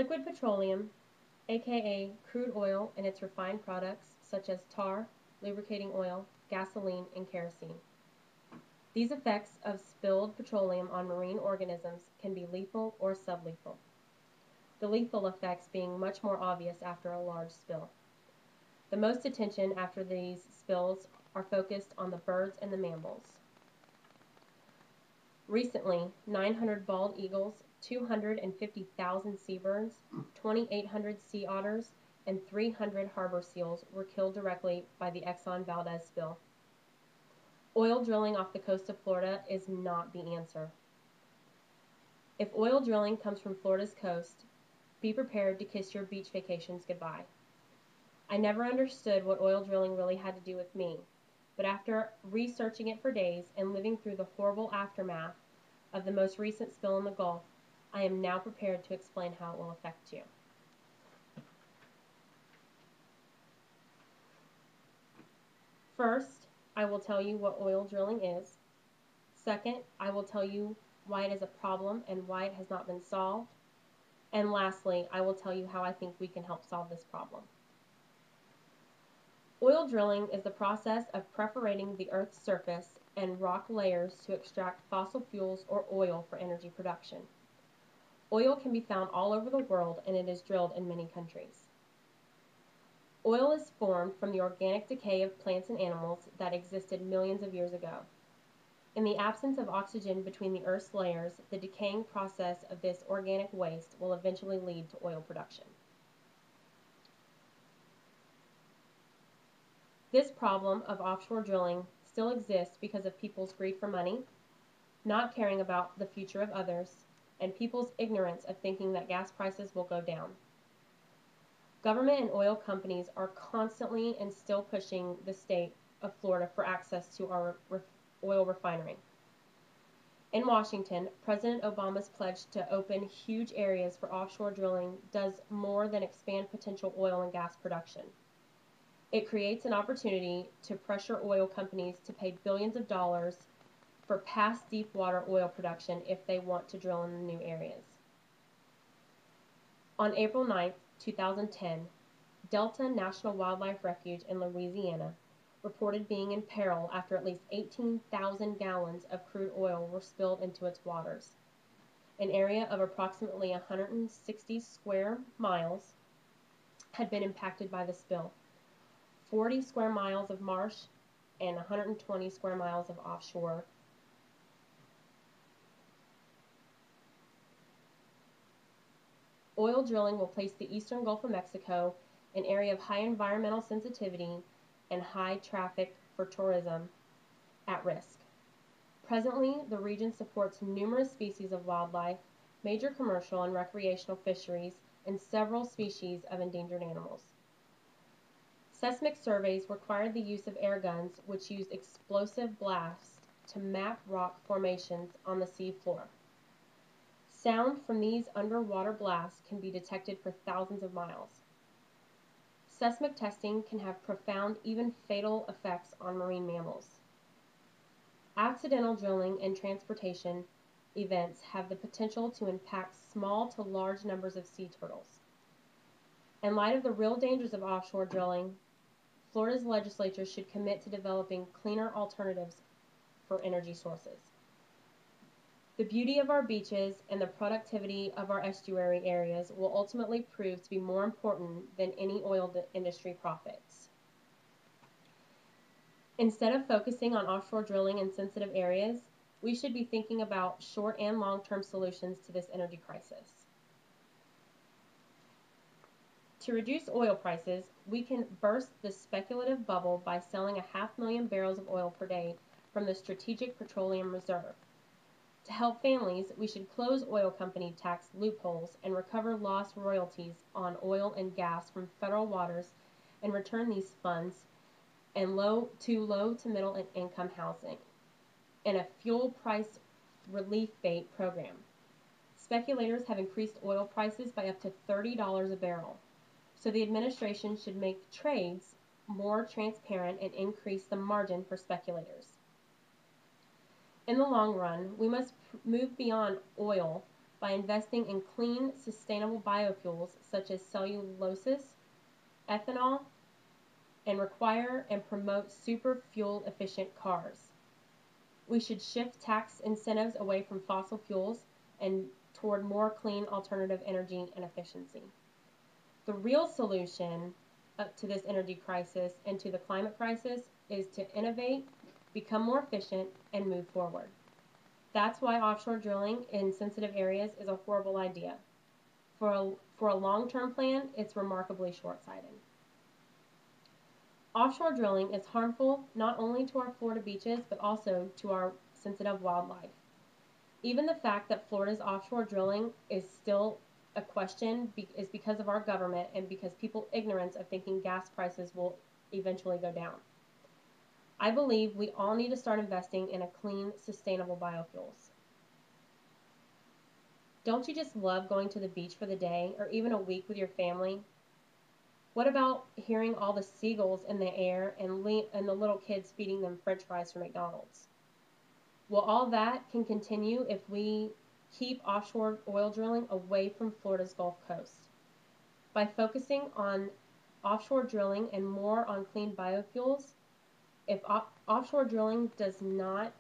Liquid petroleum, aka crude oil and its refined products such as tar, lubricating oil, gasoline, and kerosene. These effects of spilled petroleum on marine organisms can be lethal or sublethal, the lethal effects being much more obvious after a large spill. The most attention after these spills are focused on the birds and the mammals. Recently, 900 bald eagles, 250,000 seabirds, 2,800 sea otters, and 300 harbor seals were killed directly by the Exxon Valdez spill. Oil drilling off the coast of Florida is not the answer. If oil drilling comes from Florida's coast, be prepared to kiss your beach vacations goodbye. I never understood what oil drilling really had to do with me, but after researching it for days and living through the horrible aftermath of the most recent spill in the Gulf, I am now prepared to explain how it will affect you. First, I will tell you what oil drilling is. Second, I will tell you why it is a problem and why it has not been solved. And lastly, I will tell you how I think we can help solve this problem. Oil drilling is the process of perforating the Earth's surface and rock layers to extract fossil fuels or oil for energy production. Oil can be found all over the world and it is drilled in many countries. Oil is formed from the organic decay of plants and animals that existed millions of years ago. In the absence of oxygen between the Earth's layers, the decaying process of this organic waste will eventually lead to oil production. This problem of offshore drilling still exists because of people's greed for money, not caring about the future of others, and people's ignorance of thinking that gas prices will go down. Government and oil companies are constantly and still pushing the state of Florida for access to our oil refinery. In Washington, President Obama's pledge to open huge areas for offshore drilling does more than expand potential oil and gas production. It creates an opportunity to pressure oil companies to pay billions of dollars for past deep water oil production if they want to drill in the new areas. On April 9, 2010, Delta National Wildlife Refuge in Louisiana reported being in peril after at least 18,000 gallons of crude oil were spilled into its waters. An area of approximately 160 square miles had been impacted by the spill. 40 square miles of marsh and 120 square miles of offshore. Oil drilling will place the eastern Gulf of Mexico, an area of high environmental sensitivity and high traffic for tourism, at risk. Presently, the region supports numerous species of wildlife, major commercial and recreational fisheries, and several species of endangered animals. Seismic surveys required the use of air guns, which used explosive blasts to map rock formations on the sea floor. Sound from these underwater blasts can be detected for thousands of miles. Seismic testing can have profound, even fatal effects on marine mammals. Accidental drilling and transportation events have the potential to impact small to large numbers of sea turtles. In light of the real dangers of offshore drilling, Florida's legislature should commit to developing cleaner alternatives for energy sources. The beauty of our beaches and the productivity of our estuary areas will ultimately prove to be more important than any oil industry profits. Instead of focusing on offshore drilling in sensitive areas, we should be thinking about short and long-term solutions to this energy crisis. To reduce oil prices, we can burst the speculative bubble by selling 500,000 barrels of oil per day from the Strategic Petroleum Reserve. To help families, we should close oil company tax loopholes and recover lost royalties on oil and gas from federal waters and return these funds and low to middle income housing and a fuel price relief bait program. Speculators have increased oil prices by up to $30 a barrel, so the administration should make trades more transparent and increase the margin for speculators. In the long run, we must move beyond oil by investing in clean, sustainable biofuels such as cellulose, ethanol, and require and promote super fuel efficient cars. We should shift tax incentives away from fossil fuels and toward more clean alternative energy and efficiency. The real solution to this energy crisis and to the climate crisis is to innovate, become more efficient, and move forward. That's why offshore drilling in sensitive areas is a horrible idea. For a long-term plan, it's remarkably short-sighted. Offshore drilling is harmful not only to our Florida beaches, but also to our sensitive wildlife. Even the fact that Florida's offshore drilling is still a question is because of our government and because people's ignorance of thinking gas prices will eventually go down. I believe we all need to start investing in a clean, sustainable biofuels. Don't you just love going to the beach for the day or even a week with your family? What about hearing all the seagulls in the air and the little kids feeding them french fries from McDonald's? Well, all that can continue if we keep offshore oil drilling away from Florida's Gulf Coast. By focusing on offshore drilling and more on clean biofuels, if offshore drilling does not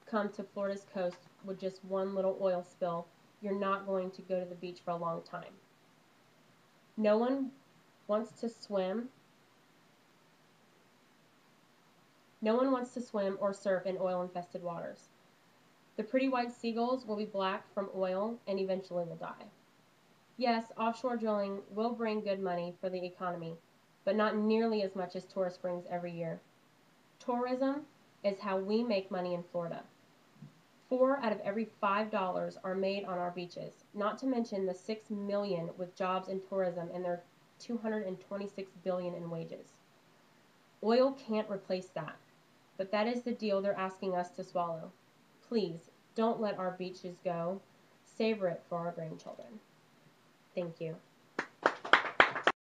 come to Florida's coast with just one little oil spill, you're not going to go to the beach for a long time. No one wants to swim. No one wants to swim or surf in oil-infested waters. The pretty white seagulls will be black from oil and eventually will die. Yes, offshore drilling will bring good money for the economy, but not nearly as much as tourists brings every year. Tourism is how we make money in Florida. 4 out of every $5 are made on our beaches, not to mention the 6 million with jobs in tourism and their 226 billion in wages. Oil can't replace that, but that is the deal they're asking us to swallow. Please, don't let our beaches go. Savor it for our grandchildren. Thank you.